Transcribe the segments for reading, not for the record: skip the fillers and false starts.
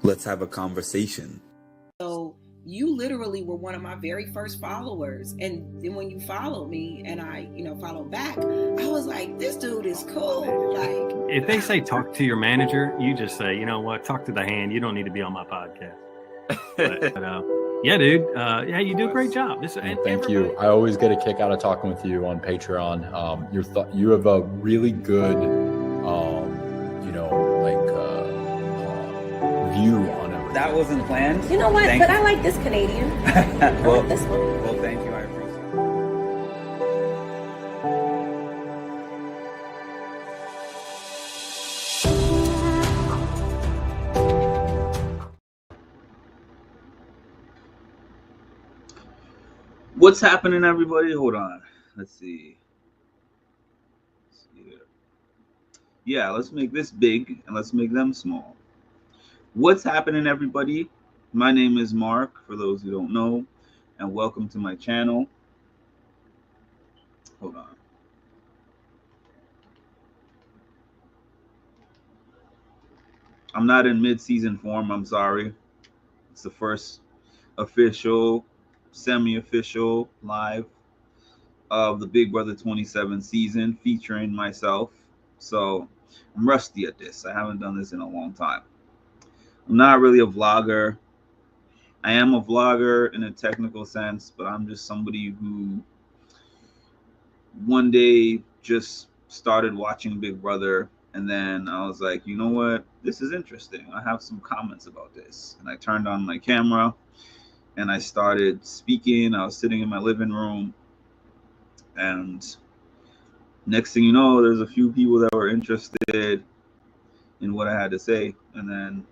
Let's have a conversation. So you literally were one of my very first followers. And then when you followed me and I, followed back, I was like, this dude is cool. Like, if they say talk to your manager, you just say, you know what, talk to the hand. You don't need to be on my podcast. But yeah, dude. Yeah, you do a great job. Thank you. I always get a kick out of talking with you on Patreon. You have a really good, view on everything. That wasn't planned. You know what? But I like this Canadian. Well, this one. Well, thank you. I appreciate it. What's happening, everybody? Hold on. Let's see. Yeah, let's make this big and let's make them small. What's happening, everybody? My name is Mark, for those who don't know, and welcome to my channel. Hold on. I'm not in mid-season form, I'm sorry. It's the first official, semi-official live of the Big Brother 27 season featuring myself. So I'm rusty at this. I haven't done this in a long time. I'm not really a vlogger. I am a vlogger in a technical sense, but I'm just somebody who one day just started watching Big Brother, and then I was like, you know what? This is interesting. I have some comments about this. And I turned on my camera and I started speaking. I was sitting in my living room, and next thing you know, there's a few people that were interested in what I had to say. And then,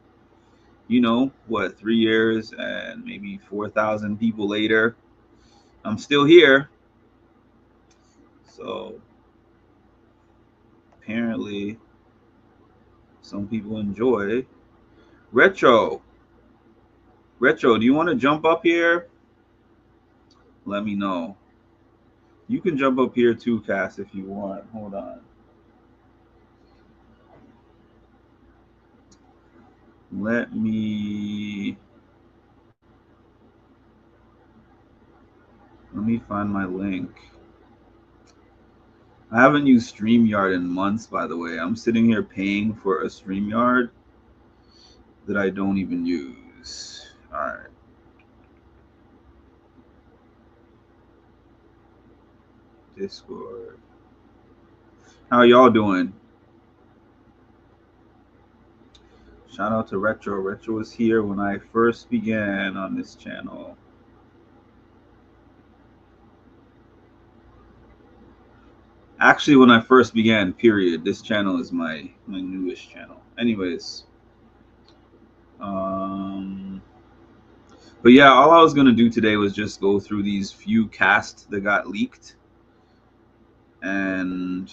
3 years and maybe 4,000 people later, I'm still here. So apparently some people enjoy. Retro, do you want to jump up here? Let me know. You can jump up here too, Cass, if you want. Hold on. Let me find my link. I haven't used StreamYard in months, by the way. I'm sitting here paying for a StreamYard that I don't even use. All right. Discord. How y'all doing? Shout out to Retro. Retro was here when I first began on this channel. Actually, when I first began, period. This channel is my newest channel. Anyways. But yeah, all I was going to do today was just go through these few casts that got leaked. And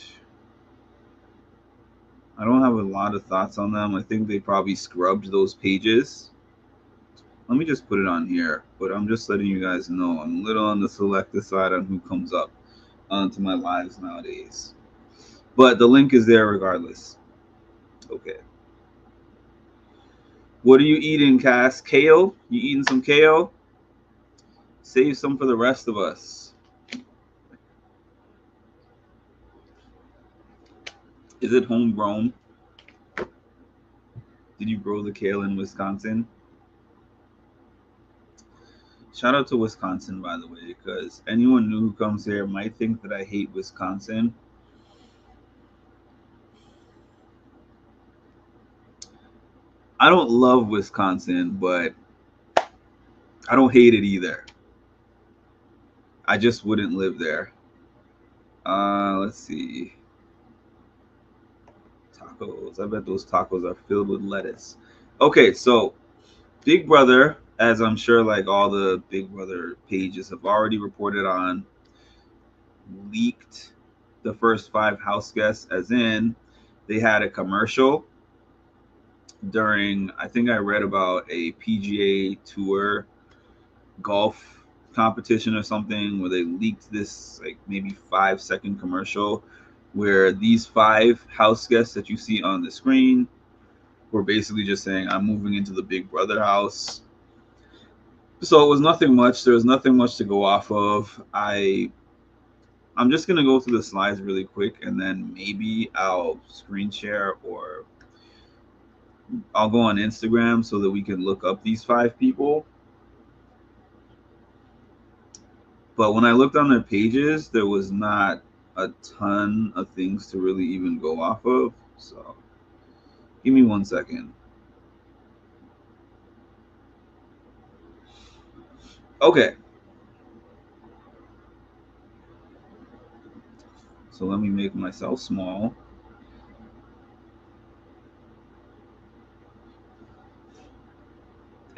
I don't have a lot of thoughts on them. I think they probably scrubbed those pages. Let me just put it on here. But I'm just letting you guys know I'm a little on the selective side on who comes up onto my lives nowadays. But the link is there regardless. Okay. What are you eating, Cass? Kale? You eating some kale? Save some for the rest of us. Is it homegrown? Did you grow the kale in Wisconsin? Shout out to Wisconsin, by the way, because anyone new who comes here might think that I hate Wisconsin. I don't love Wisconsin, but I don't hate it either. I just wouldn't live there. Let's see. Tacos. I bet those tacos are filled with lettuce. Okay, so Big Brother, as I'm sure like all the Big Brother pages have already reported on, leaked the first 5 house guests, as in they had a commercial during, I think I read about a PGA Tour golf competition or something, where they leaked this like maybe 5-second commercial where these 5 house guests that you see on the screen were basically just saying, I'm moving into the Big Brother house. So it was nothing much. There was nothing much to go off of. I'm just going to go through the slides really quick, and then maybe I'll screen share, or I'll go on Instagram so that we can look up these 5 people. But when I looked on their pages, there was not a ton of things to really even go off of. So give me 1 second. Okay. So let me make myself small.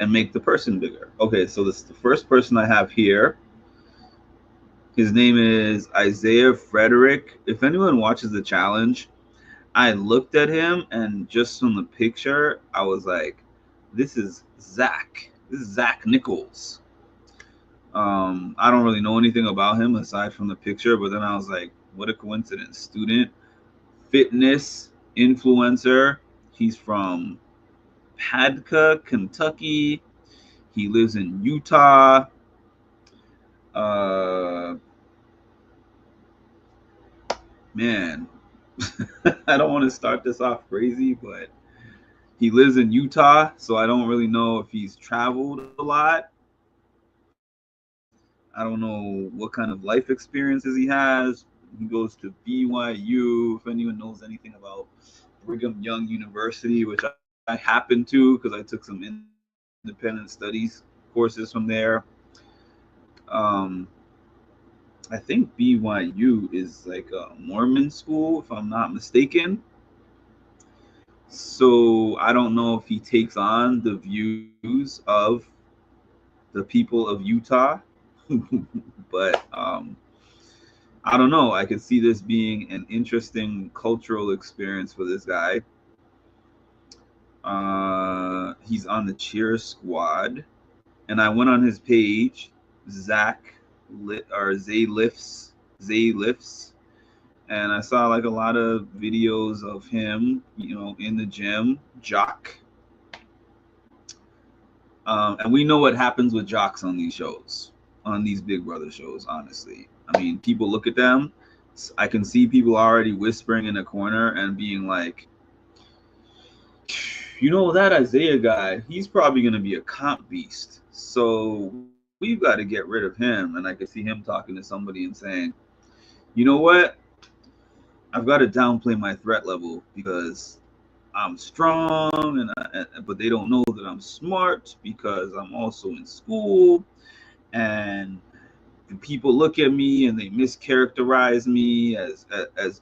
And make the person bigger. Okay, so this is the first person I have here. His name is Isaiah Frederick. If anyone watches the challenge, I looked at him, and just from the picture, I was like, this is Zach. This is Zach Nichols. I don't really know anything about him aside from the picture, but then I was like, what a coincidence. Student, fitness, influencer. He's from Paducah, Kentucky. He lives in Utah. Man, I don't want to start this off crazy, but he lives in Utah, so I don't really know if he's traveled a lot. I don't know what kind of life experiences he has. He goes to BYU. If anyone knows anything about Brigham Young University, which I happen to, because I took some independent studies courses from there. I think BYU is like a Mormon school, if I'm not mistaken. So I don't know if he takes on the views of the people of Utah, but I don't know. I could see this being an interesting cultural experience for this guy. He's on the cheer squad, and I went on his page, Zay Lifts, and I saw like a lot of videos of him, you know, in the gym, jock. And we know what happens with jocks on these shows, on these Big Brother shows, honestly. I mean, people look at them. I can see people already whispering in a corner and being like, you know, that Isaiah guy, he's probably going to be a comp beast. So we've got to get rid of him. And I could see him talking to somebody and saying, you know what? I've got to downplay my threat level because I'm strong, but they don't know that I'm smart because I'm also in school, and people look at me and they mischaracterize me as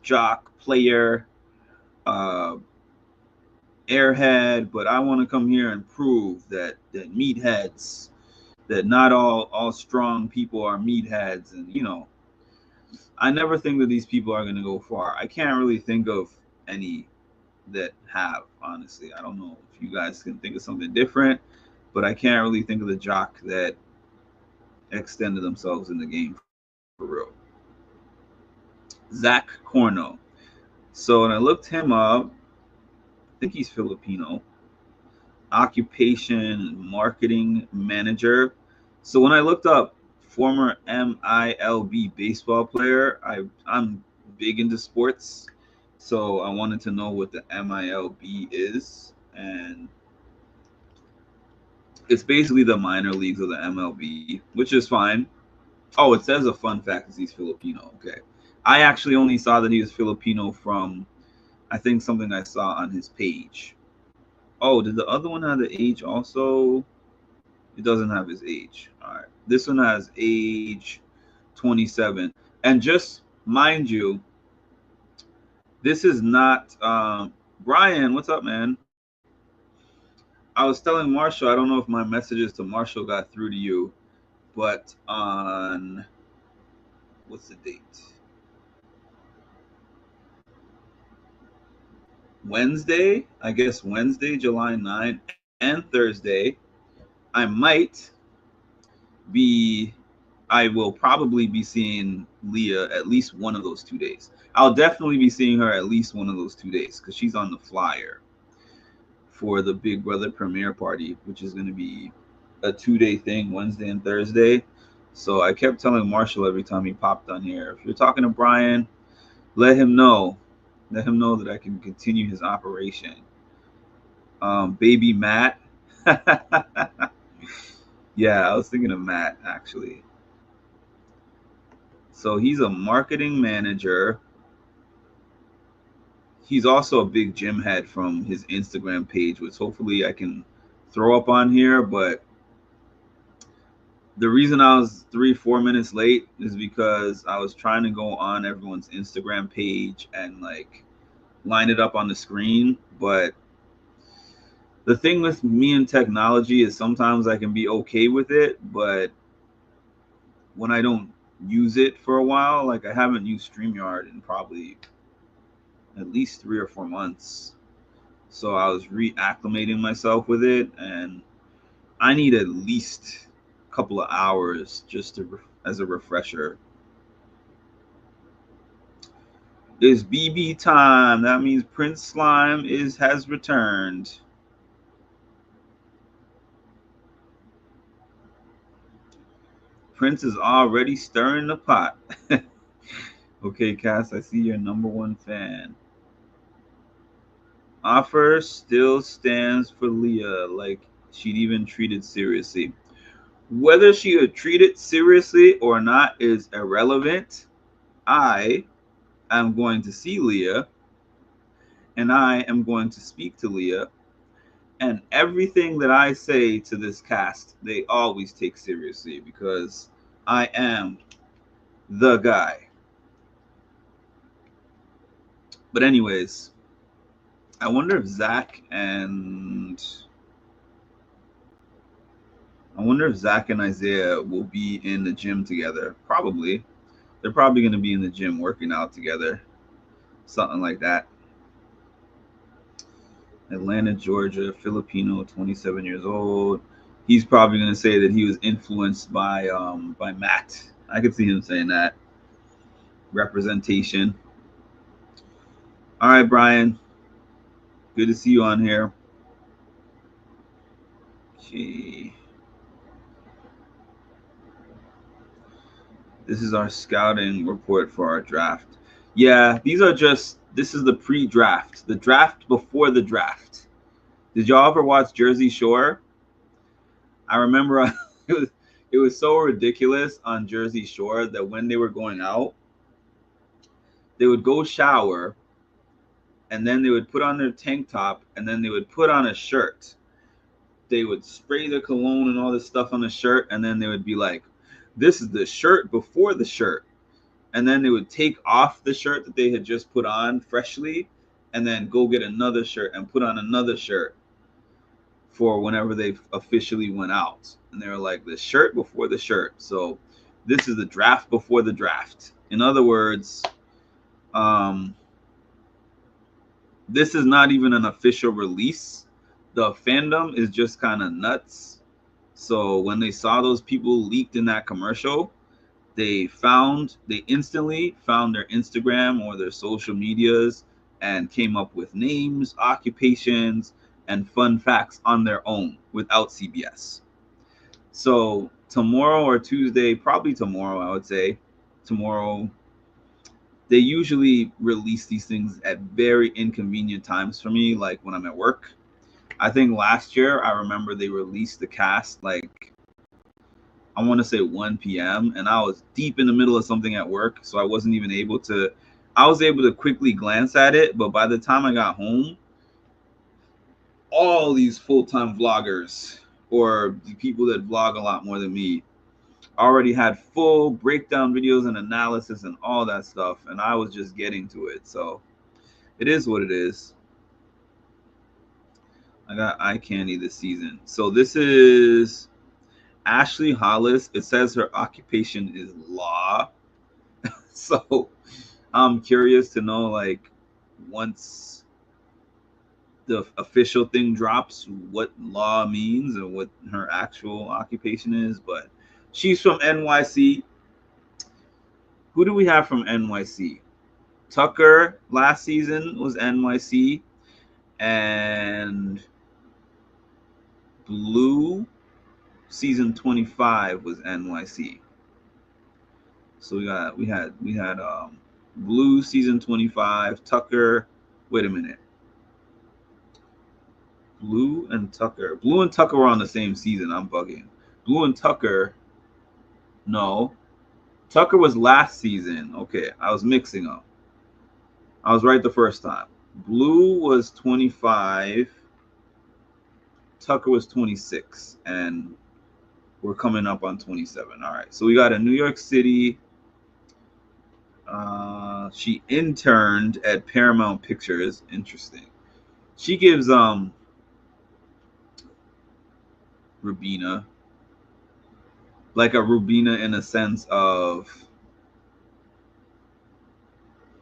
jock, player, airhead. But I want to come here and prove that meatheads, that not all strong people are meatheads, and you know, I never think that these people are going to go far. I can't really think of any that have, honestly. I don't know if you guys can think of something different, but I can't really think of the jock that extended themselves in the game for real. Zach Corno. So when I looked him up, I think he's Filipino. Occupation marketing manager. So when I looked up former MILB baseball player, I'm big into sports. So I wanted to know what the MILB is, and it's basically the minor leagues of the MLB, which is fine. Oh, it says a fun fact is he's Filipino. Okay. I actually only saw that he was Filipino from, I think, something I saw on his page. Oh, did the other one have the age also? It doesn't have his age. All right. This one has age 27. And just mind you, this is not Brian. What's up, man? I was telling Marshall, I don't know if my messages to Marshall got through to you, but on, what's the date? Wednesday, I guess Wednesday, July 9th, and Thursday, I will probably be seeing Leah at least one of those 2 days. I'll definitely be seeing her at least one of those 2 days because she's on the flyer for the Big Brother premiere party, which is going to be a 2-day thing, Wednesday and Thursday. So I kept telling Marshall every time he popped on here, if you're talking to Brian, let him know that I can continue his operation. Baby Matt. Yeah, I was thinking of Matt, actually. So he's a marketing manager. He's also a big gym head from his Instagram page, which hopefully I can throw up on here. But the reason I was 3-4 minutes late is because I was trying to go on everyone's Instagram page and like line it up on the screen. But the thing with me and technology is sometimes I can be okay with it, but when I don't use it for a while, like I haven't used StreamYard in probably at least 3 or 4 months. So I was reacclimating myself with it, and I need at least a couple of hours just to as a refresher. It's BB time. That means Prince Slime has returned. Prince is already stirring the pot. Okay, Cass, I see you're #1 fan. Offer still stands for Leah, like she'd even treat it seriously. Whether she would treat it seriously or not is irrelevant. I am going to see Leah, and I am going to speak to Leah, and everything that I say to this cast, they always take seriously because I am the guy. But anyways, I wonder if Zach and Isaiah will be in the gym together. Probably. They're probably going to be in the gym working out together. Something like that. Atlanta, Georgia, Filipino, 27 years old. He's probably going to say that he was influenced by Matt. I could see him saying that. Representation. All right, Brian. Good to see you on here. Okay. This is our scouting report for our draft. Yeah, this is the pre-draft, the draft before the draft. Did y'all ever watch Jersey Shore? I remember it was so ridiculous on Jersey Shore that when they were going out, they would go shower, and then they would put on their tank top, and then they would put on a shirt. They would spray the cologne and all this stuff on the shirt, and then they would be like, this is the shirt before the shirt. And then they would take off the shirt that they had just put on freshly, and then go get another shirt and put on another shirt for whenever they officially went out. And they were like, the shirt before the shirt. So this is the draft before the draft. In other words, this is not even an official release. The fandom is just kind of nuts. So when they saw those people leaked in that commercial, they instantly found their Instagram or their social medias and came up with names, occupations, and fun facts on their own without CBS. So tomorrow or Tuesday, probably tomorrow, I would say, tomorrow, they usually release these things at very inconvenient times for me, like when I'm at work. I think last year, I remember they released the cast like, I want to say 1 p.m. and I was deep in the middle of something at work, so I wasn't even able to, I was able to quickly glance at it, but by the time I got home, all these full-time vloggers or the people that vlog a lot more than me already had full breakdown videos and analysis and all that stuff, and I was just getting to it. So it is what it is. I got eye candy this season. So this is Ashley Hollis. It says her occupation is law. So I'm curious to know, like, once the official thing drops, what law means and what her actual occupation is. But she's from NYC. Who do we have from NYC? Tucker last season was NYC. And Blue season 25 was NYC. So we had Blue season 25, Tucker. Wait a minute. Blue and Tucker were on the same season. I'm bugging. Blue and Tucker. No. Tucker was last season. Okay, I was mixing up. I was right the first time. Blue was 25. Tucker was 26. And we're coming up on 27. All right. So we got a New York City. She interned at Paramount Pictures. Interesting. She gives Rubina, like a Rubina in a sense of,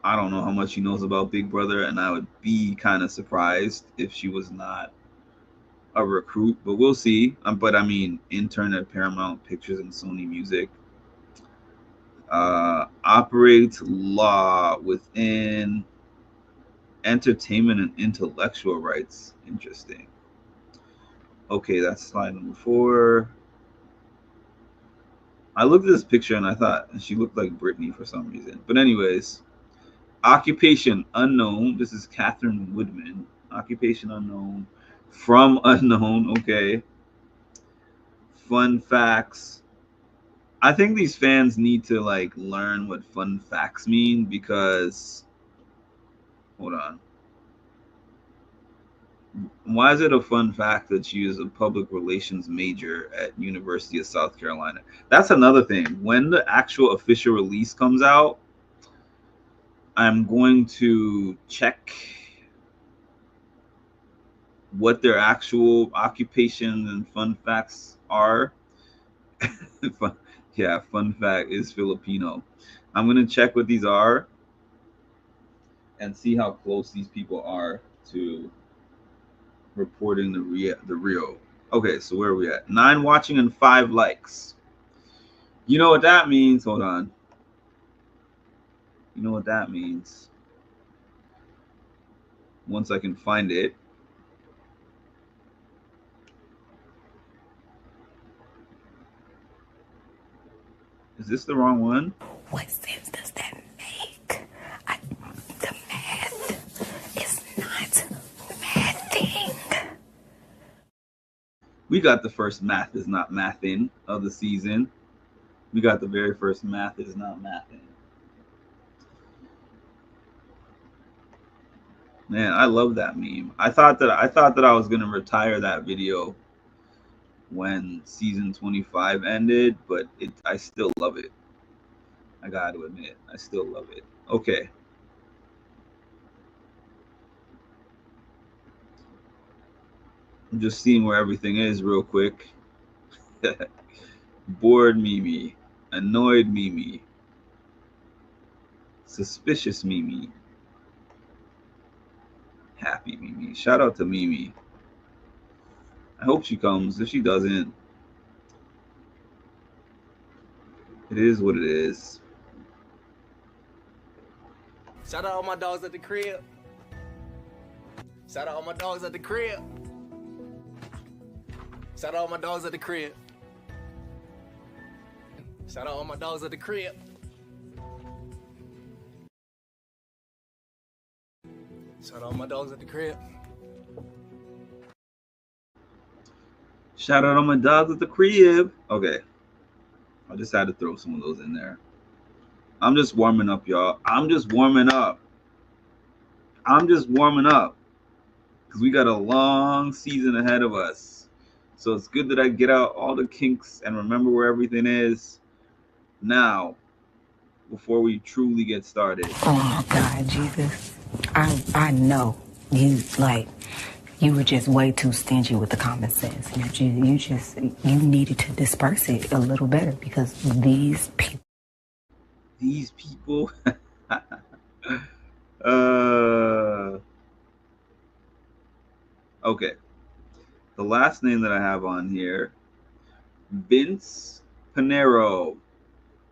I don't know how much she knows about Big Brother, and I would be kind of surprised if she was not a recruit, but we'll see. But I mean, intern at Paramount Pictures and Sony Music. Operates law within entertainment and intellectual rights. Interesting. Okay, that's slide number 4. I looked at this picture and I thought she looked like Britney for some reason. But anyways, occupation unknown. This is Catherine Woodman. Occupation unknown. From unknown. Okay. Fun facts. I think these fans need to like learn what fun facts mean, because hold on. Why is it a fun fact that she is a public relations major at University of South Carolina? That's another thing. When the actual official release comes out, I'm going to check what their actual occupations and fun facts are. Yeah, fun fact is Filipino. I'm going to check what these are and see how close these people are to reporting the real. Okay, so where are we at? 9 watching and 5 likes. You know what that means? Hold on. You know what that means? Once I can find it. Is this the wrong one? What sense does that make? The math is not mathing. We got the first math is not mathing of the season. We got the very first math is not mathing. Man, I love that meme. I thought that I was gonna retire that video when season 25 ended, but I still love it. I got to admit, I still love it. Okay. I'm just seeing where everything is real quick. Bored Mimi, annoyed Mimi, suspicious Mimi, happy Mimi. Shout out to Mimi. I hope she comes. If she doesn't, it is what it is. Shout out all my dogs at the crib. Shout out all my dogs at the crib. Shout out all my dogs at the crib. Shout out all my dogs at the crib. Shout out all my dogs at the crib. Shout out on my dogs at the crib. Okay. I just had to throw some of those in there. I'm just warming up, y'all. I'm just warming up. Because we got a long season ahead of us. So it's good that I get out all the kinks and remember where everything is now before we truly get started. Oh my God, Jesus. I know you were just way too stingy with the common sense. You needed to disperse it a little better, because these people. Okay. The last name that I have on here, Vince Pinero.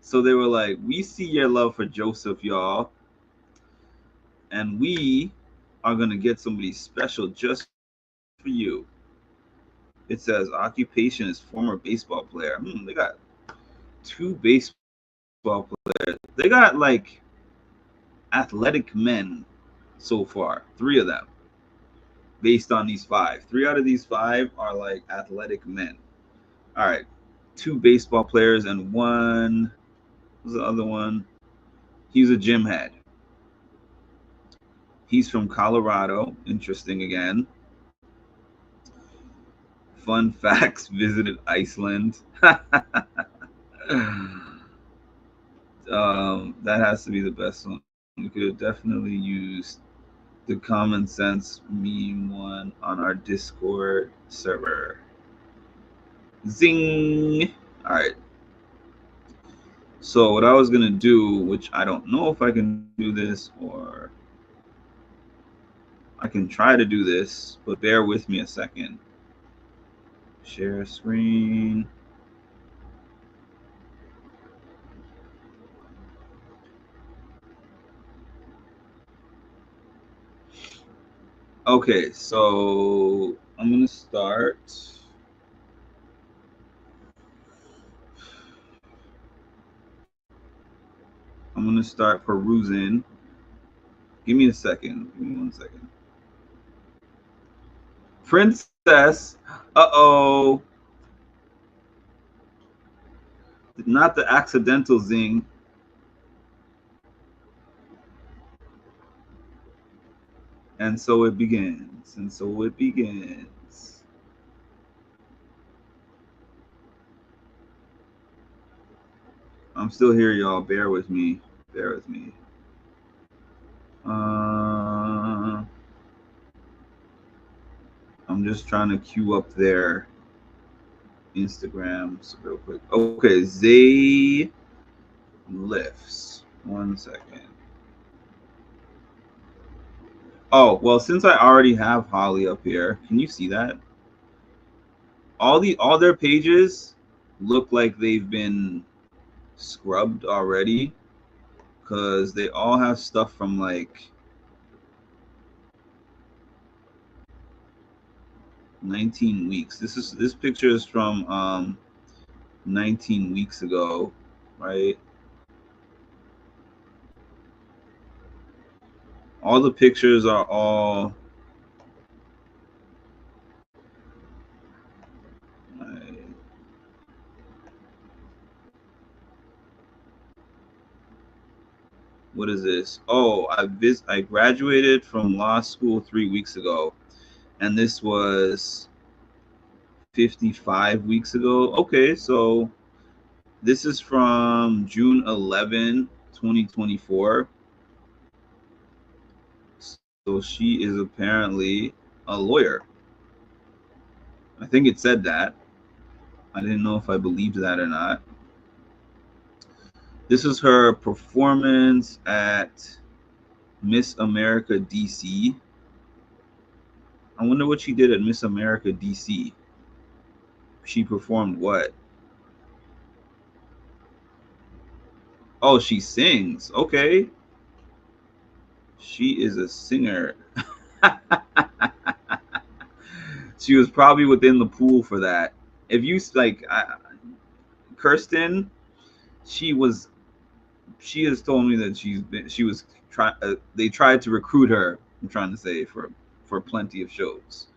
So they were like, we see your love for Joseph, y'all, and we are going to get somebody special just for you. It says occupation is former baseball player. They got 2 baseball players. They got like athletic men so far. 3 of them. Based on these 5. 3 out of these 5 are like athletic men. All right. 2 baseball players and one. What's the other one? He's a gym head. He's from Colorado. Interesting again. Fun facts, visited Iceland. That has to be the best one. We could have definitely used the common sense meme one on our Discord server. Zing! All right. So what I was going to do, which I don't know if I can do this or I can try to do this, but bear with me a second. Share screen. Okay, so I'm going to start. I'm going to start perusing. Give me a second. Give me 1 second. Princess. Uh-oh. Not the accidental zing. And so it begins. And so it begins. I'm still here, y'all. Bear with me. Bear with me. I'm just trying to queue up their Instagrams real quick. Okay, Zay lifts. 1 second. Oh, well, since I already have Holly up here, can you see that? All their pages look like they've been scrubbed already, because they all have stuff from like 19 weeks. This picture is from 19 weeks ago, right? All the pictures are all what is this? Oh, I graduated from law school 3 weeks ago, and this was 55 weeks ago. Okay, so this is from June 11, 2024. So she is apparently a lawyer. I think it said that. I didn't know if I believed that or not. This is her performance at Miss America DC. I wonder what she did at Miss America DC. She performed what? Oh, she sings. Okay. She is a singer. She was probably within the pool for that. If you like, Kirsten, she has told me that they tried to recruit her. I'm trying to say for plenty of shows,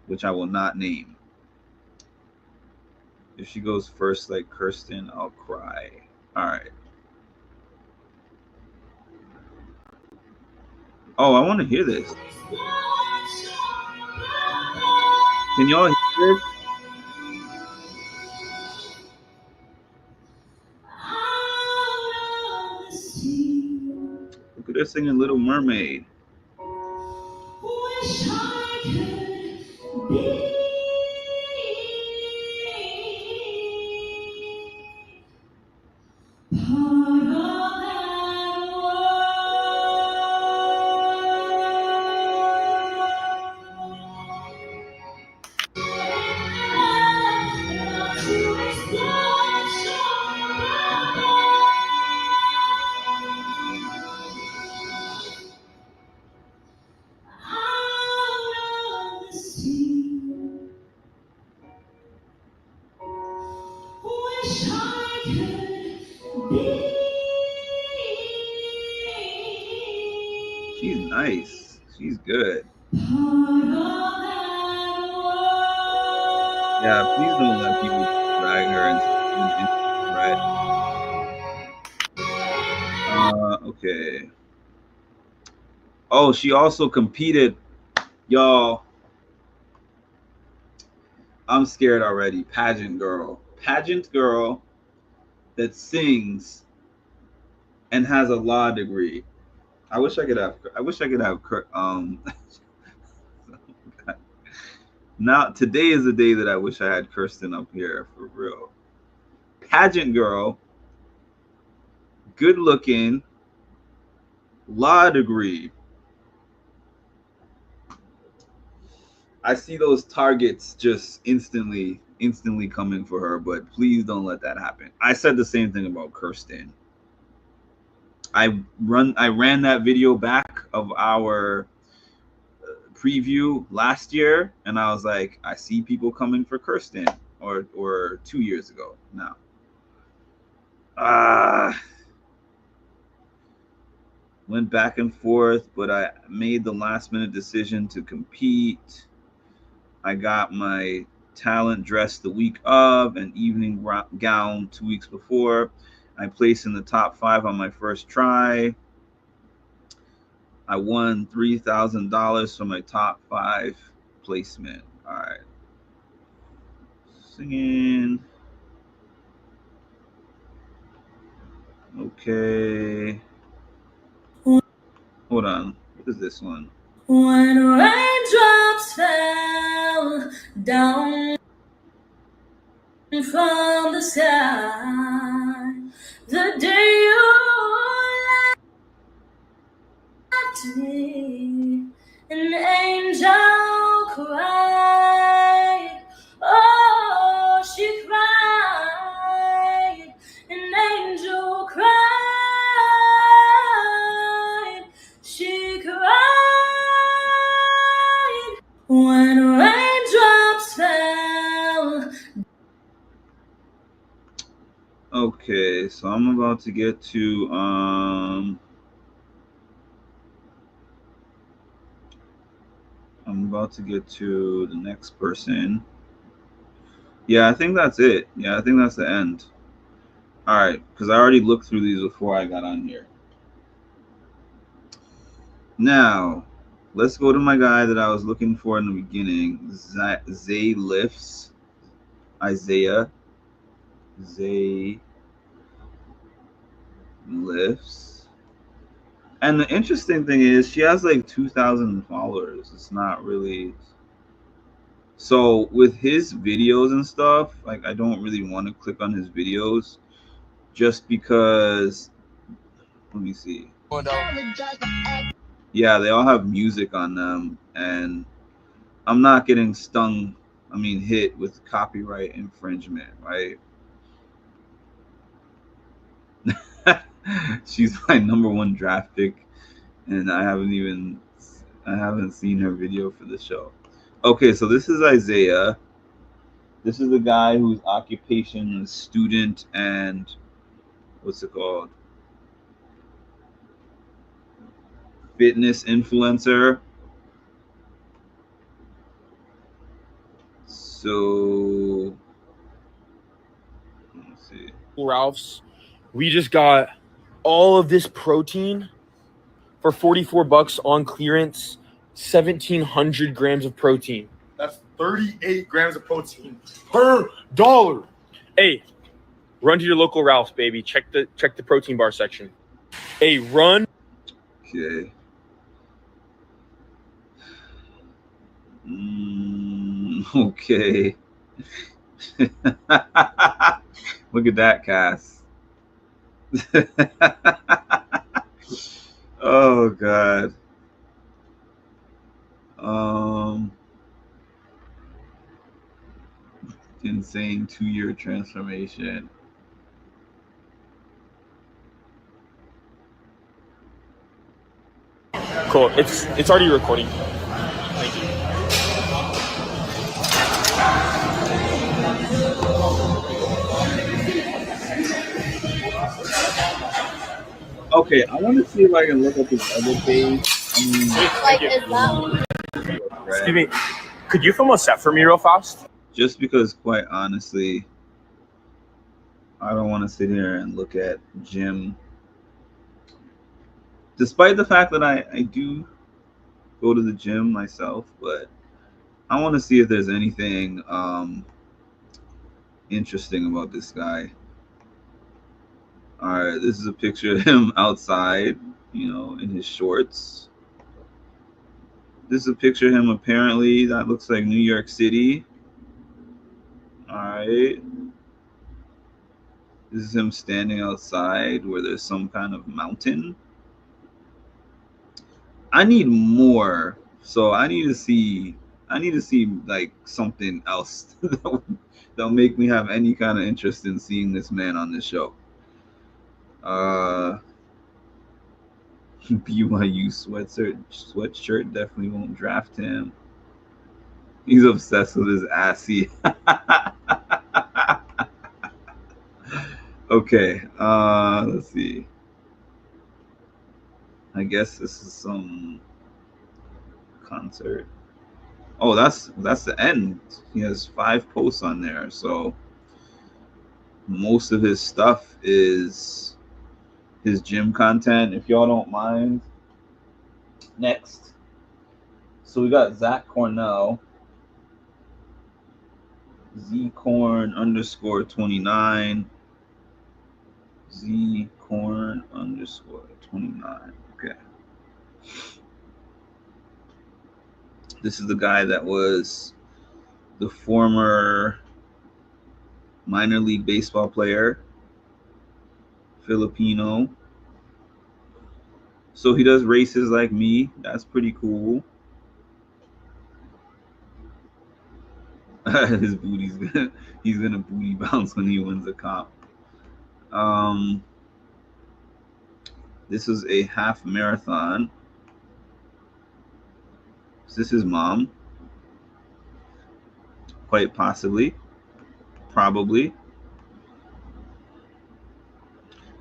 which I will not name. If she goes first like Kirsten, I'll cry. All right. Oh, I want to hear this. Can y'all hear this? Look at her singing Little Mermaid. Wish I could be part of that She's nice. She's good. Yeah, please don't let people drag her into red. Okay. Oh, she also competed. Y'all, I'm scared already. Pageant girl that sings and has a law degree. I wish I could have now today is the day that I wish I had Kirsten up here for real. Pageant girl, good looking, law degree. I see those targets just instantly coming for her, but please don't let that happen. I said the same thing about Kirsten. I ran that video back of our preview last year, and I was like, I see people coming for Kirsten, or 2 years ago now. Went back and forth, but I made the last minute decision to compete. I got my talent dress the week of, an evening gown 2 weeks before. I placed in the top 5 on my first try. I won $3,000 for my top 5 placement. All right. Singing. Okay. Hold on. What is this one? When raindrops fell down from the sky, the day you left me, an angel cried. Oh, she cried. An angel cried. She cried. When raindrops fell. Okay, so I'm about to get to the next person. Yeah, I think that's it. Yeah, I think that's the end. All right, because I already looked through these before I got on here. Now, let's go to my guy that I was looking for in the beginning, Zay Lifts. Isaiah. Zay Lifts. And the interesting thing is she has like 2,000 followers. It's not really. So with his videos and stuff, like I don't really want to click on his videos just because, let me see. Yeah, they all have music on them, and I'm not getting hit with copyright infringement, right? She's my #1 draft pick, and I haven't seen her video for the show. Okay, so this is Isaiah. This is the guy whose occupation is student and what's it called? Fitness influencer. So let's see. Ralph's. We just got all of this protein for $44 on clearance. 1,700 grams of protein. That's 38 grams of protein per dollar. Hey, run to your local Ralph's, baby. Check the protein bar section. Hey, run. Okay. Okay. Look at that, Cass. Oh God. Insane 2-year transformation. Cool. It's already recording. Thank you. Okay, I want to see if I can look up his other page. I mean, Like, is that Excuse me. Could you film a set for me real fast? just because, quite honestly, I don't want to sit here and look at gym. Despite the fact that I do go to the gym myself, but I want to see if there's anything interesting about this guy. All right, this is a picture of him outside, you know, in his shorts. This is a picture of him apparently that looks like New York City. All right. This is him standing outside where there's some kind of mountain. I need more. So I need to see like something else that'll make me have any kind of interest in seeing this man on this show. BYU sweatshirt definitely won't draft him. He's obsessed with his assy. Okay, let's see. I guess this is some concert. Oh, that's the end. He has 5 posts on there, so most of his stuff is his gym content. If y'all don't mind. Next, so we got Zach Cornell, zcorn_29, zcorn_29. Okay. This is the guy that was the former minor league baseball player, Filipino. So he does races like me. That's pretty cool. His he's gonna booty bounce when he wins a comp. This is a half marathon. Is this his mom? Quite possibly. Probably.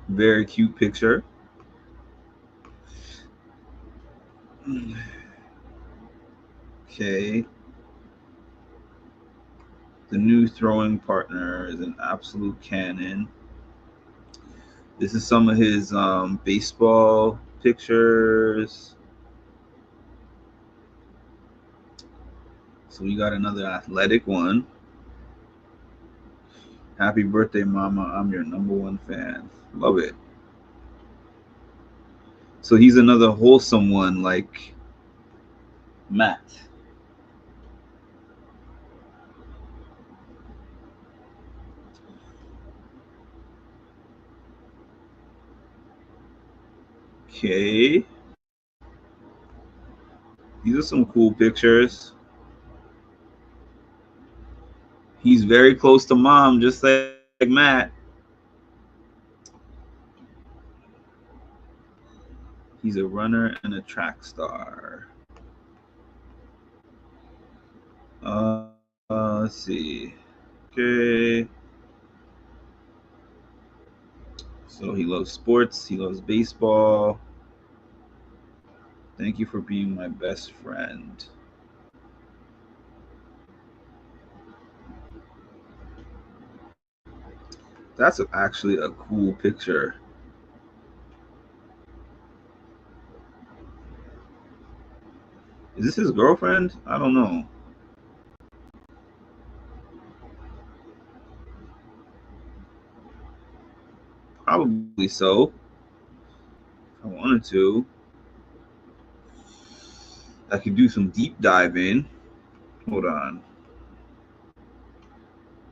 Very cute picture. Okay. The new throwing partner is an absolute cannon. This is some of his baseball pictures. So we got another athletic one. Happy birthday, Mama. I'm your #1 fan. Love it. So he's another wholesome one like Matt. Okay. These are some cool pictures. He's very close to Mom, just like Matt. He's a runner and a track star. Let's see. Okay. So he loves sports. He loves baseball. Thank you for being my best friend. That's actually a cool picture. Is this his girlfriend? I don't know. Probably so. If I wanted to. I could do some deep diving. Hold on.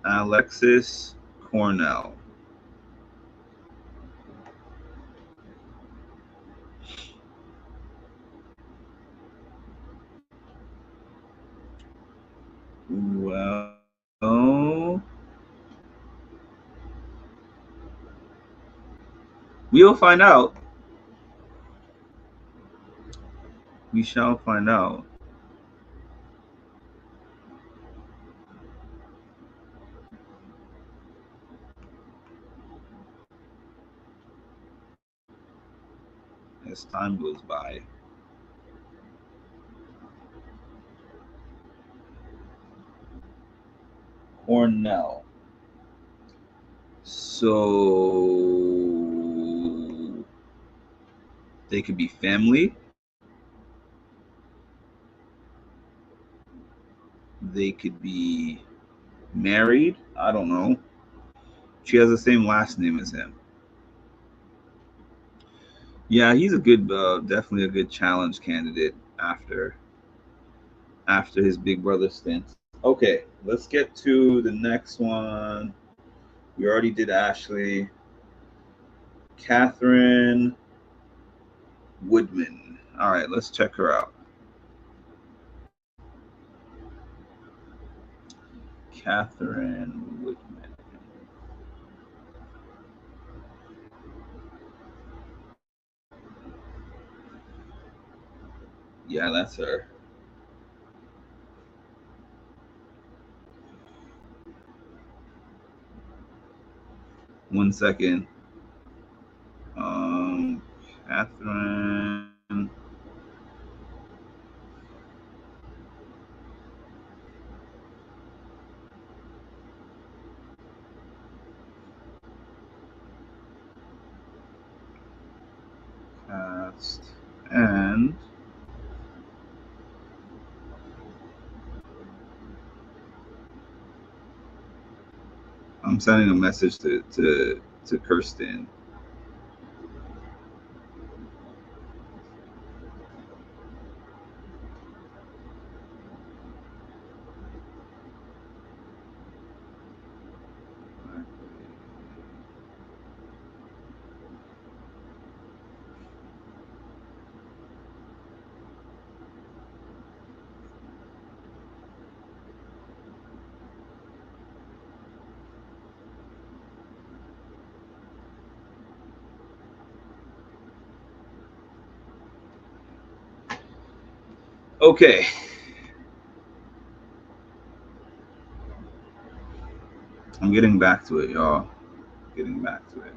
Alexis Cornell. Well, we'll find out. We shall find out. as time goes by. Cornell. So they could be family. They could be married. I don't know. She has the same last name as him. Yeah, he's a good, definitely a good challenge candidate after his Big Brother stint. Okay, let's get to the next one. We already did Ashley. Catherine Woodman. All right, let's check her out. Catherine Woodman. Yeah, that's her. One second. Catherine. Cast and I'm sending a message to Kirsten. Okay. I'm getting back to it, y'all. Getting back to it.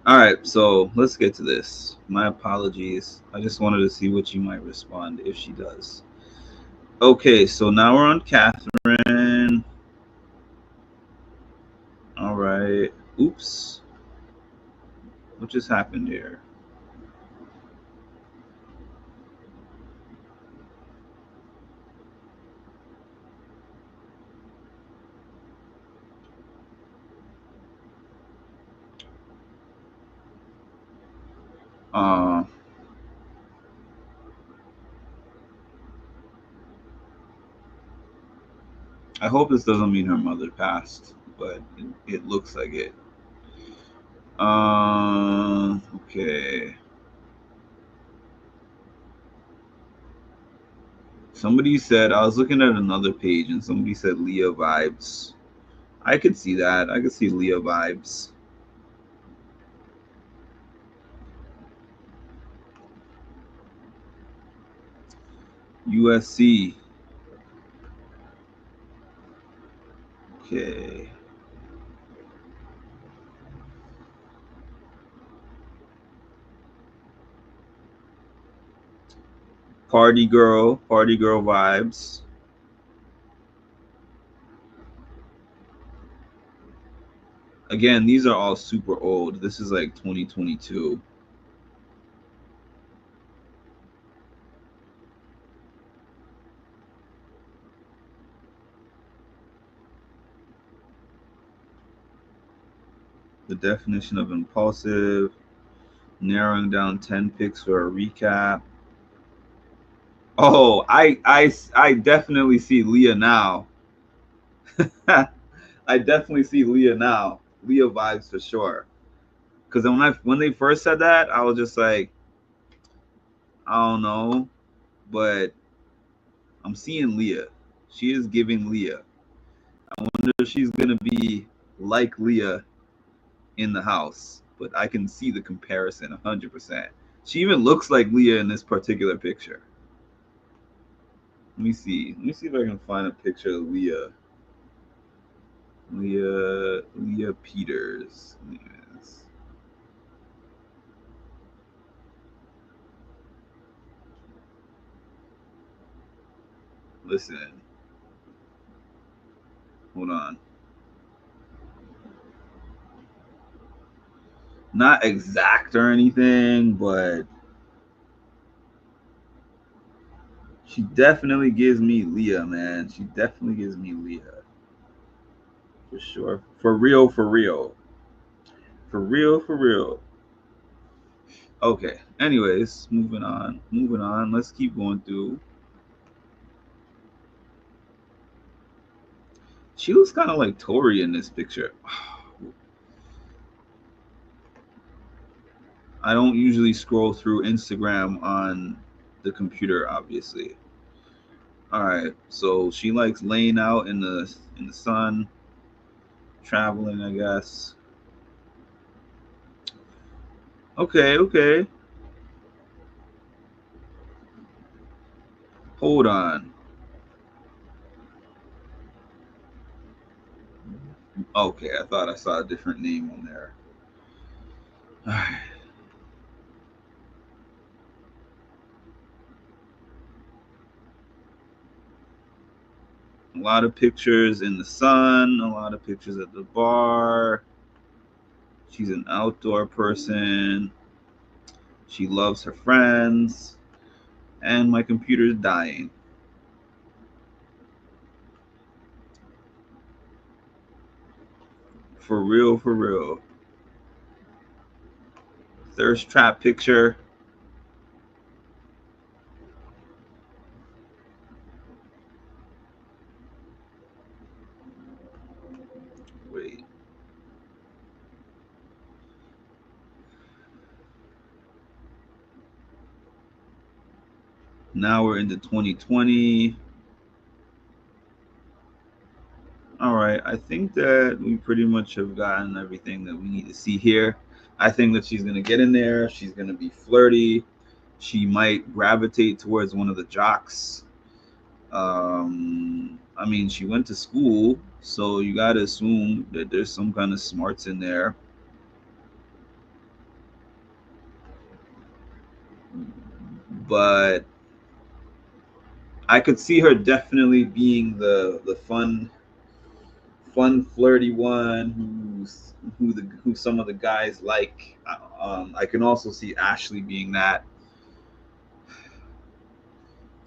All right, so let's get to this. My apologies. I just wanted to see what you might respond if she does. Okay, so now we're on Catherine. All right. Oops. What just happened here? I hope this doesn't mean her mother passed, but it looks like it. Okay. Somebody said, I was looking at another page and somebody said Leah vibes. I could see that. I could see Leah vibes. USC. Okay. Party girl vibes. Again, these are all super old. This is like 2022. The definition of impulsive, narrowing down 10 picks for a recap. Oh, I definitely see Leah now. I definitely see Leah now. Leah vibes for sure. Because when they first said that, I was just like, I don't know, but I'm seeing Leah. She is giving Leah. I wonder if she's gonna be like Leah in the house, but I can see the comparison 100%. She even looks like Leah in this particular picture. Let me see. Let me see if I can find a picture of Leah. Leah Peters. Yes. Listen. Hold on. Not exact or anything, but she definitely gives me Leah, man. She definitely gives me Leah. For sure. For real, for real. For real, for real. Okay. Anyways, moving on. Moving on. Let's keep going through. She looks kind of like Tori in this picture. I don't usually scroll through Instagram on the computer, obviously. All right, so she likes laying out in the sun, traveling, I guess. Okay, okay. Hold on. Okay, I thought I saw a different name on there. All right. A lot of pictures in the sun, a lot of pictures at the bar. She's an outdoor person. She loves her friends. And my computer's dying. For real, for real. Thirst trap picture. Wait. Now we're into 2020. All right, I think that we pretty much have gotten everything that we need to see here. I think that she's going to get in there. She's going to be flirty. She might gravitate towards one of the jocks. I mean, she went to school, so you got to assume that there's some kind of smarts in there. But I could see her definitely being the fun flirty one who some of the guys like. I can also see Ashley being that.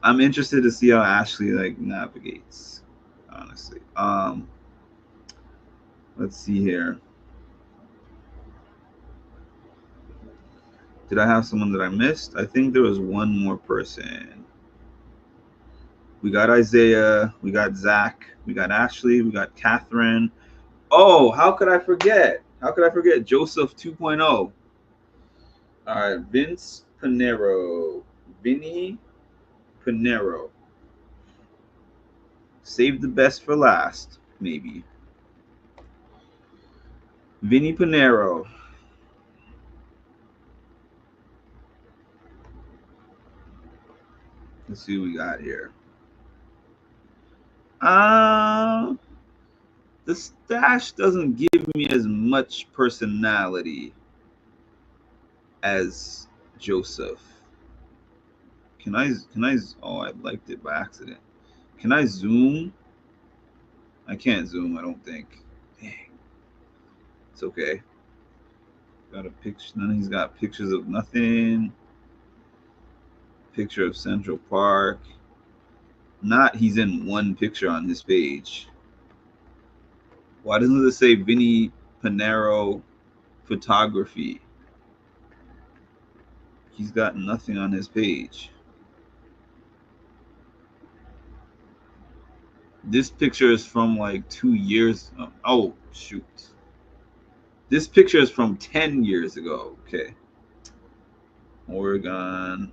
I'm interested to see how Ashley like navigates, honestly. Let's see here. Did I have someone that I missed? I think there was one more person. We got Isaiah, we got Zach, we got Ashley, we got Catherine. Oh, how could I forget? How could I forget Joseph 2.0? All right, Vince Pinero. Vinny Pinero. Save the best for last, maybe. Vinny Pinero. Let's see what we got here. The stash doesn't give me as much personality as Joseph. Can I? Oh, I liked it by accident. Can I zoom? I can't zoom, I don't think. Dang. It's okay. Got a picture. Then he's got pictures of nothing. Picture of Central Park. Not he's in one picture on this page. Why doesn't it say Vinny Pinero photography? He's got nothing on his page. This picture is from like 2 years. Oh, shoot. This picture is from 10 years ago. Okay. Oregon.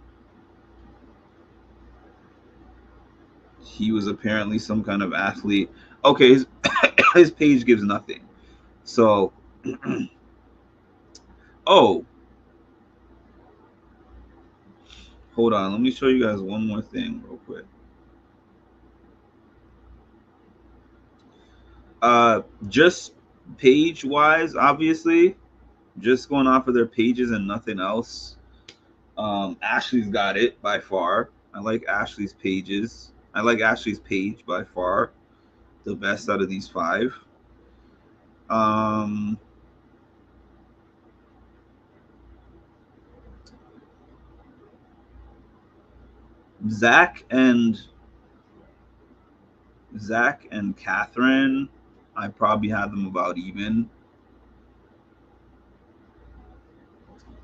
He was apparently some kind of athlete. Okay, his page gives nothing. So, oh, hold on. Let me show you guys one more thing real quick. Just page wise, obviously, just going off of their pages and nothing else. Ashley's got it by far. I like Ashley's pages. I like Ashley's page by far, the best out of these 5. Zach and Catherine, I probably had them about even.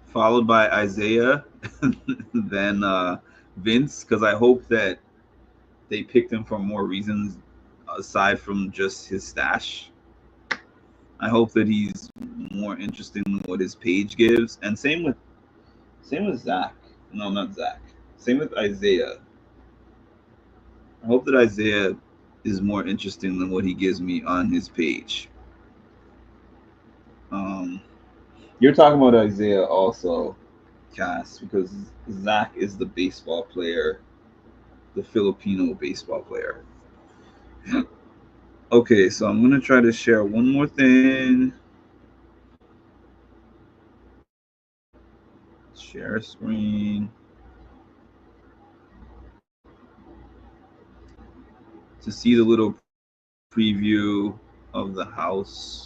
Followed by Isaiah, then Vince, because I hope that they picked him for more reasons aside from just his stash. I hope that he's more interesting than what his page gives. And same with Zach. No, not Zach. Same with Isaiah. I hope that Isaiah is more interesting than what he gives me on his page. You're talking about Isaiah also, Cass, because Zach is the baseball player, the Filipino baseball player. Okay, so I'm gonna try to share one more thing. Share screen. To see the little preview of the house.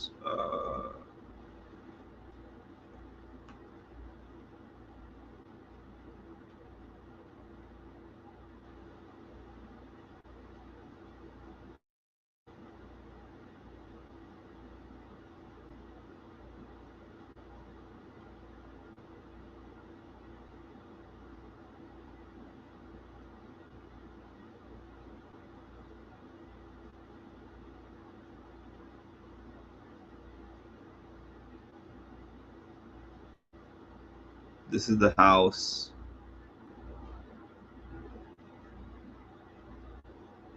This is the house.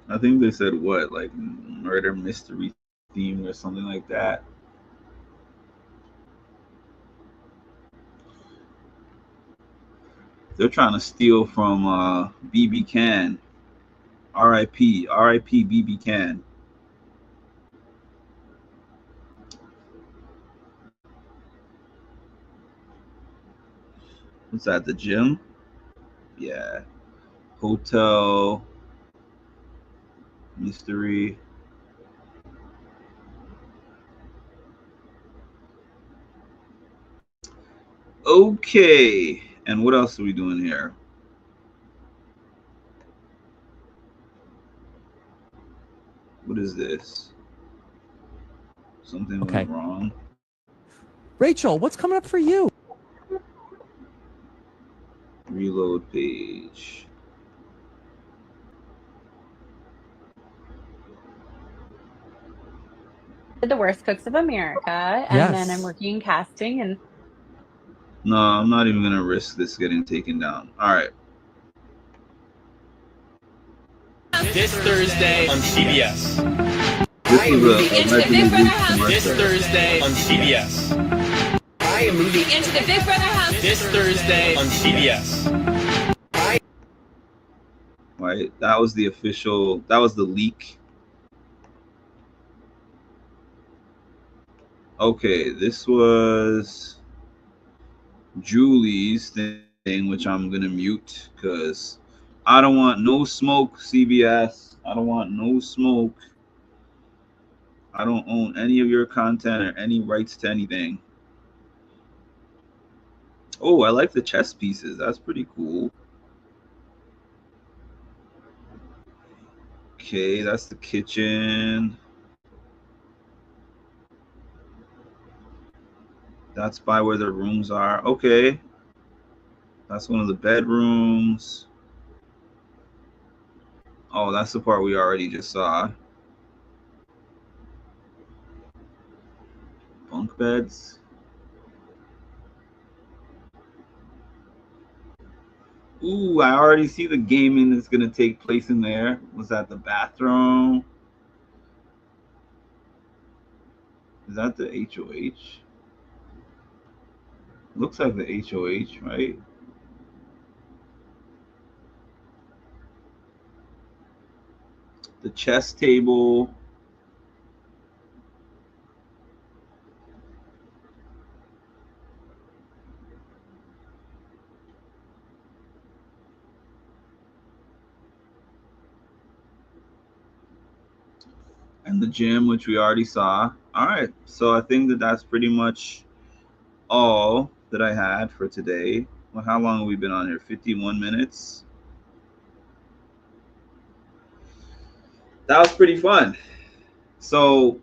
I think they said what, like murder mystery theme or something like that. They're trying to steal from BB Can. R.I.P. R.I.P. BB Can. What's that? The gym? Yeah. Hotel. Mystery. Okay. And what else are we doing here? What is this? Something went wrong. Rachel, what's coming up for you? Reload page. The Worst Cooks of America, and then I'm working casting. And no, I'm not even gonna risk this getting taken down. All right. This Thursday on CBS. This is This Thursday on CBS. I am moving into the Big Brother house. This Thursday on CBS. Right, that was the official. That was the leak. Okay, this was Julie's thing, which I'm gonna mute because I don't want no smoke, CBS. I don't want no smoke. I don't own any of your content or any rights to anything. Oh, I like the chess pieces. That's pretty cool. Okay, that's the kitchen. That's by where the rooms are. Okay. That's one of the bedrooms. Oh, that's the part we already just saw. bunk beds. Ooh, I already see the gaming that's gonna take place in there. Was that the bathroom? Is that the HOH? Looks like the HOH, right? The chess table. And the gym, which we already saw. All right, so I think that that's pretty much all that I had for today. Well, how long have we been on here? 51 minutes. That was pretty fun. So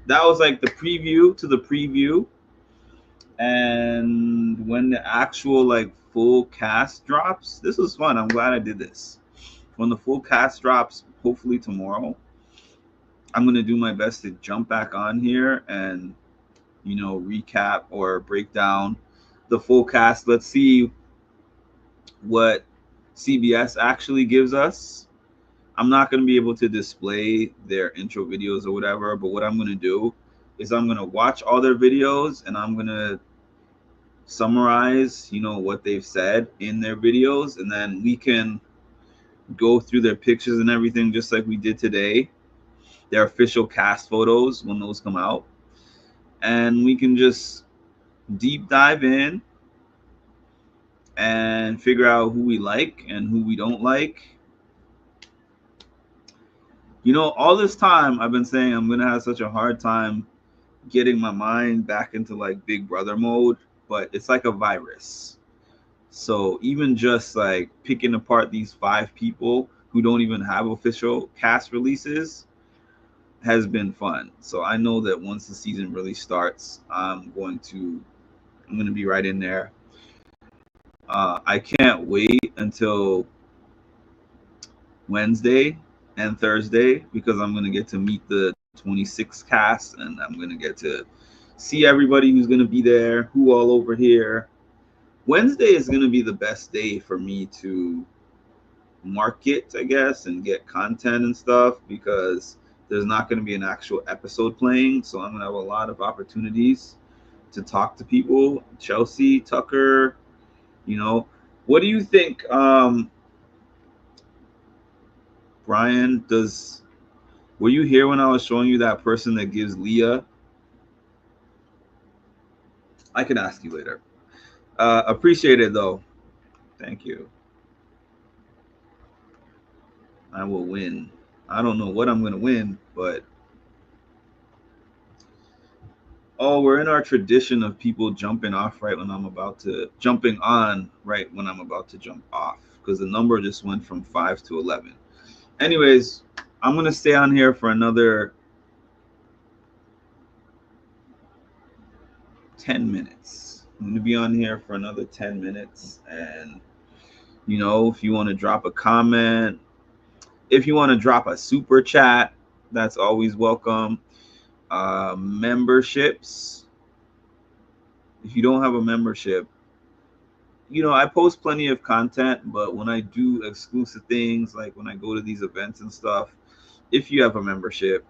that was like the preview to the preview. And when the actual like full cast drops, this was fun. I'm glad I did this. When the full cast drops, hopefully tomorrow, I'm gonna do my best to jump back on here and, you know, recap or break down the full cast. Let's see what CBS actually gives us. I'm not gonna be able to display their intro videos or whatever, but what I'm gonna do is I'm gonna watch all their videos and I'm gonna summarize, you know, what they've said in their videos, and then we can go through their pictures and everything just like we did today, their official cast photos when those come out, and we can just deep dive in and figure out who we like and who we don't like. You know, all this time I've been saying I'm gonna have such a hard time getting my mind back into like Big Brother mode, but it's like a virus. So even just like picking apart these 5 people who don't even have official cast releases has been fun. So I know that once the season really starts, I'm going to be right in there. I can't wait until Wednesday and Thursday because I'm going to get to meet the 26 cast and I'm going to get to see everybody who's going to be there, who all over here. Wednesday is going to be the best day for me to market, I guess, and get content and stuff because there's not going to be an actual episode playing. So I'm going to have a lot of opportunities to talk to people. Chelsea, Tucker, you know, what do you think, Brian, were you here when I was showing you that person that gives Leah? I can ask you later. Appreciate it though. Thank you. I will win. I don't know what I'm going to win, but oh, we're in our tradition of people jumping on right when I'm about to jump off because the number just went from 5 to 11. Anyways, I'm going to stay on here for another 10 minutes. I'm going to be on here for another 10 minutes. And, you know, if you want to drop a comment, if you want to drop a super chat, that's always welcome. Memberships. If you don't have a membership, you know, I post plenty of content, but when I do exclusive things, like when I go to these events and stuff, if you have a membership,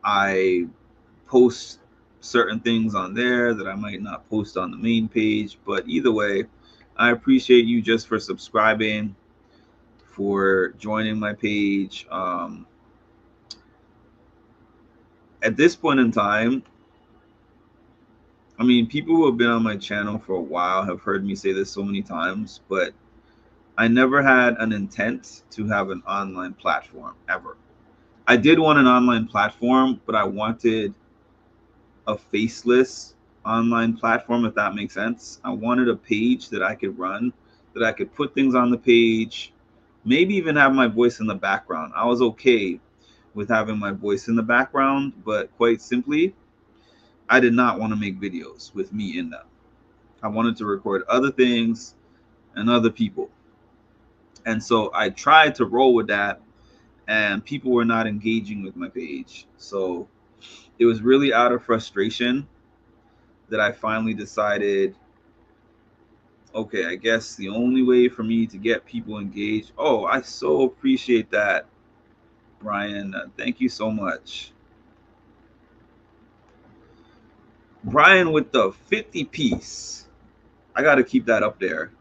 I post certain things on there that I might not post on the main page. But either way, I appreciate you just for subscribing, for joining my page. At this point in time, I mean, people who have been on my channel for a while have heard me say this so many times, but I never had an intent to have an online platform ever. I did want an online platform, but I wanted a faceless online platform, if that makes sense. I wanted a page that I could run, that I could put things on the page, maybe even have my voice in the background. I was okay with having my voice in the background, but quite simply, I did not want to make videos with me in them. I wanted to record other things and other people. And so I tried to roll with that, and people were not engaging with my page. So it was really out of frustration that I finally decided, okay, I guess the only way for me to get people engaged. Oh, I so appreciate that, Brian. Thank you so much. Brian with the 50 piece. I got to keep that up there.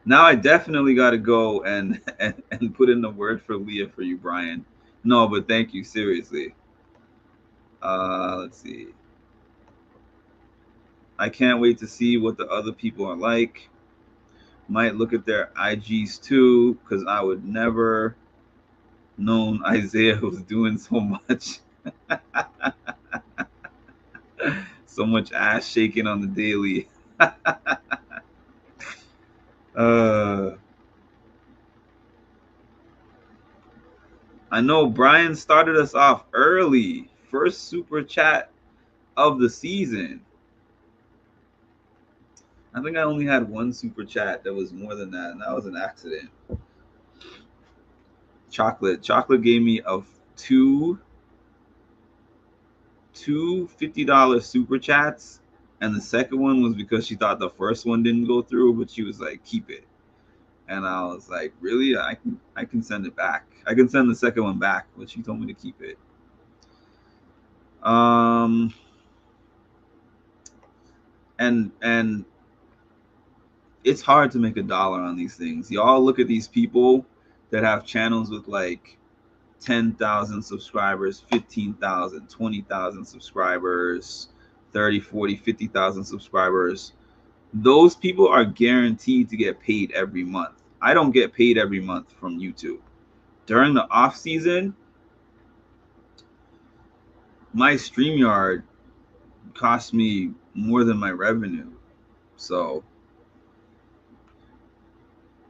Now I definitely got to go and put in the word for Leah for you, Brian. No, but thank you, seriously. Let's see. I can't wait to see what the other people are like. Might look at their IGs too, because I would never known Isaiah was doing so much. So much ass shaking on the daily. I know Brian started us off early. First super chat of the season. I think I only had one super chat that was more than that, and that was an accident. Chocolate gave me two $50 super chats, and the second one was because she thought the first one didn't go through, but she was like, keep it. And I was like, really? I can send it back. I can send the second one back, but she told me to keep it. And it's hard to make $1 on these things. Y'all look at these people that have channels with like 10,000 subscribers, 15,000, 20,000 subscribers, 30, 40, 50,000 subscribers. Those people are guaranteed to get paid every month. I don't get paid every month from YouTube. During the off season, my StreamYard cost me more than my revenue. So,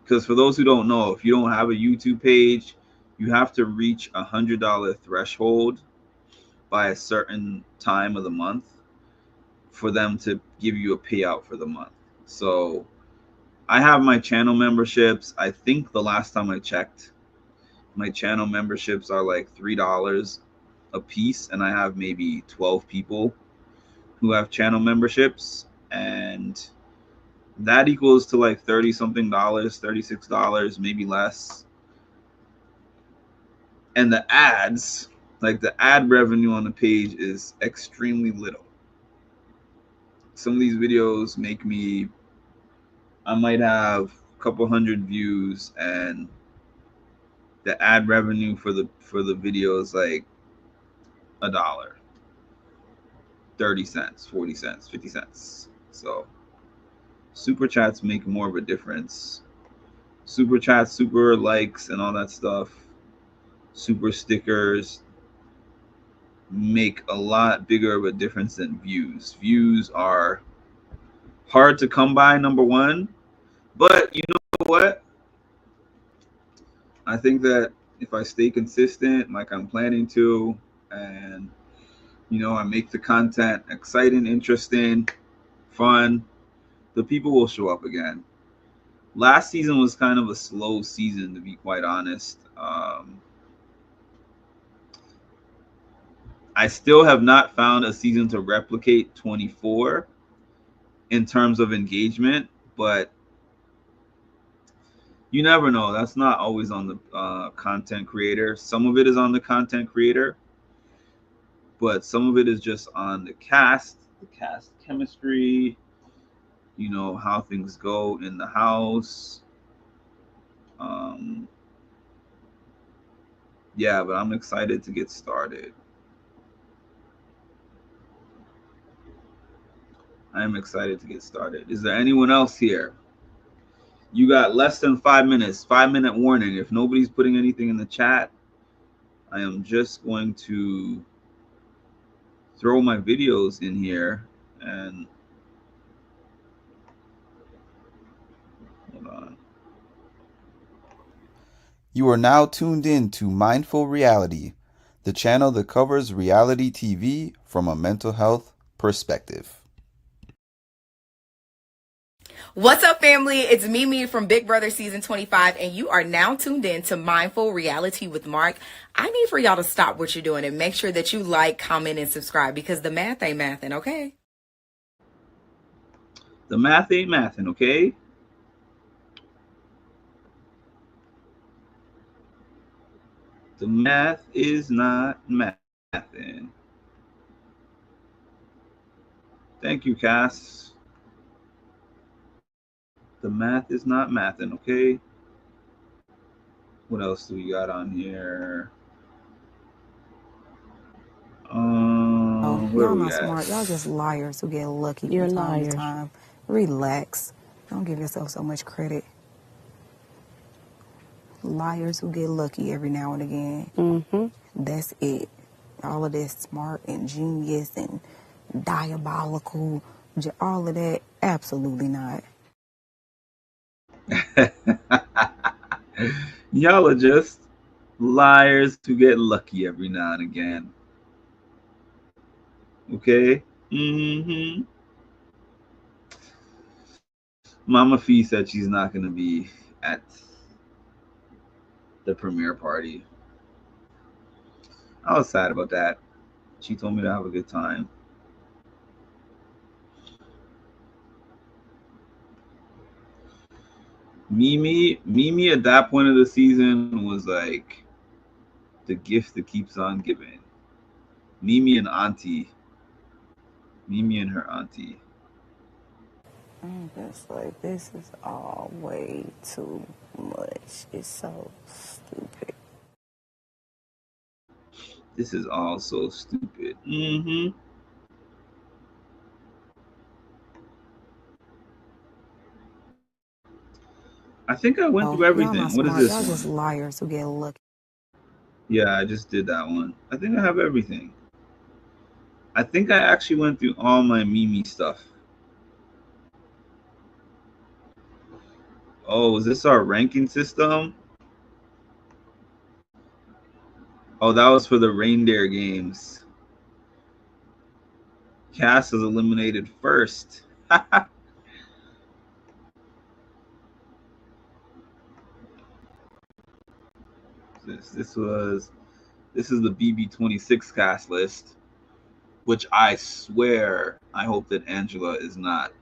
because for those who don't know, if you don't have a YouTube page, you have to reach $100 threshold by a certain time of the month for them to give you a payout for the month. So I have my channel memberships. I think the last time I checked, my channel memberships are like $3 a piece, and I have maybe 12 people who have channel memberships, and that equals to like 30 something dollars, $36, maybe less. And the ads, like the ad revenue on the page is extremely little. Some of these videos make me, I might have a couple hundred views, and the ad revenue for the video is like $1, 30 cents, 40 cents, 50 cents. So super chats make more of a difference. Super chats, super likes, and all that stuff, super stickers make a lot bigger of a difference than views. Views are hard to come by, number one, but you know what? I think that if I stay consistent like I'm planning to, and you know, I make the content exciting, interesting, fun, the people will show up again. Last season was kind of a slow season, to be quite honest. I still have not found a season to replicate 24 in terms of engagement, but you never know. That's not always on the content creator. Some of it is on the content creator, but some of it is just on the cast chemistry, you know, how things go in the house. Yeah, but I'm excited to get started. I'm excited to get started. Is there anyone else here? You got less than 5 minutes, 5-minute warning. If nobody's putting anything in the chat, I am just going to throw my videos in here and hold on. You are now tuned in to Mindful Reality, the channel that covers reality TV from a mental health perspective. What's up, family? It's Mimi from Big Brother Season 25, and you are now tuned in to Mindful Reality with Mark. I need for y'all to stop what you're doing and make sure that you like, comment, and subscribe because the math ain't mathin', okay? The math ain't mathin', okay? The math is not mathin'. Thank you, Cass. The math is not mathin', okay? What else do we got on here? Y'all not smart. Y'all just liars who get lucky from time to time. Relax. Don't give yourself so much credit. Liars who get lucky every now and again. Mm-hmm. That's it. All of this smart and genius and diabolical, all of that, absolutely not. Y'all are just liars who get lucky every now and again. Okay? Mm-hmm. Mama Fee said she's not going to be at the premiere party. I was sad about that. She told me to have a good time. Mimi at that point of the season was like the gift that keeps on giving. Mimi and her auntie. I'm just like, this is all way too much. It's so stupid. This is all so stupid. Mm-hmm. I think I went through everything. What is this? Y'all just liars who get lucky. Yeah, I just did that one. I think I have everything. I think I actually went through all my Mimi stuff. Oh, is this our ranking system? Oh, that was for the reindeer games. Cass was eliminated first. This is the BB26 cast list, which I swear I hope that Angela is not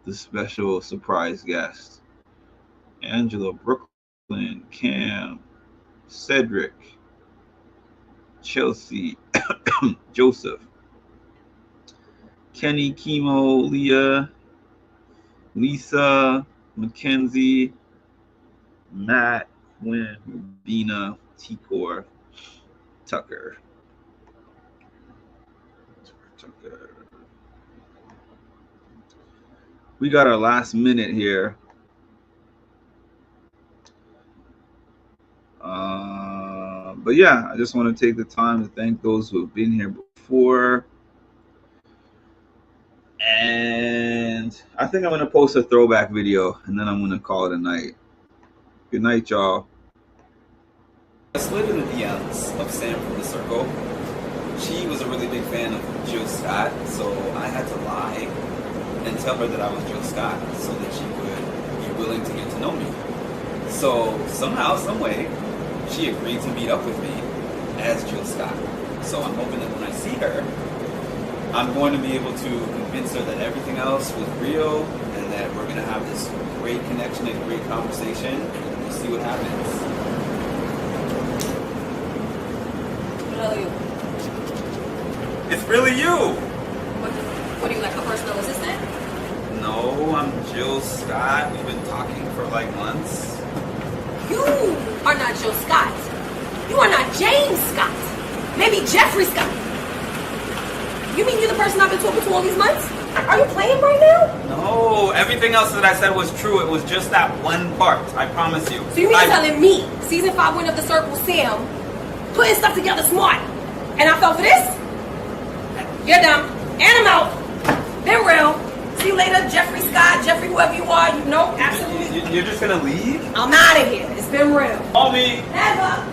the special surprise guest. Angela, Brooklyn, Cam, Cedric, Chelsea, Joseph, Kenny, Chemo, Leah, Lisa, Mackenzie, Matt, Quinn, Rubina, T-Core, Tucker. We got our last minute here. But yeah, I just want to take the time to thank those who have been here before. And I think I'm going to post a throwback video and then I'm going to call it a night. Good night, y'all. I slid in the DMs of Sam from the Circle. She was a really big fan of Jill Scott, so I had to lie and tell her that I was Jill Scott so that she would be willing to get to know me. So somehow, some way, she agreed to meet up with me as Jill Scott. So I'm hoping that when I see her, I'm going to be able to convince her that everything else was real and that we're going to have this great connection and great conversation, and we'll see what happens. What are you? It's really you! What are you, like a personal assistant? No, I'm Jill Scott. We've been talking for like months. You are not Jill Scott. You are not James Scott. Maybe Jeffrey Scott. You mean you're the person I've been talking to all these months? Are you playing right now? No, everything else that I said was true. It was just that one part. I promise you. So you mean telling me, season 5 winner of the Circle, Sam, putting stuff together smart, and I fell for this? You're dumb. And I'm out. Been real. See you later, Jeffrey Scott, Jeffrey, whoever you are. You know, absolutely. You're just gonna leave? I'm out of here. It's been real. Call me. Never.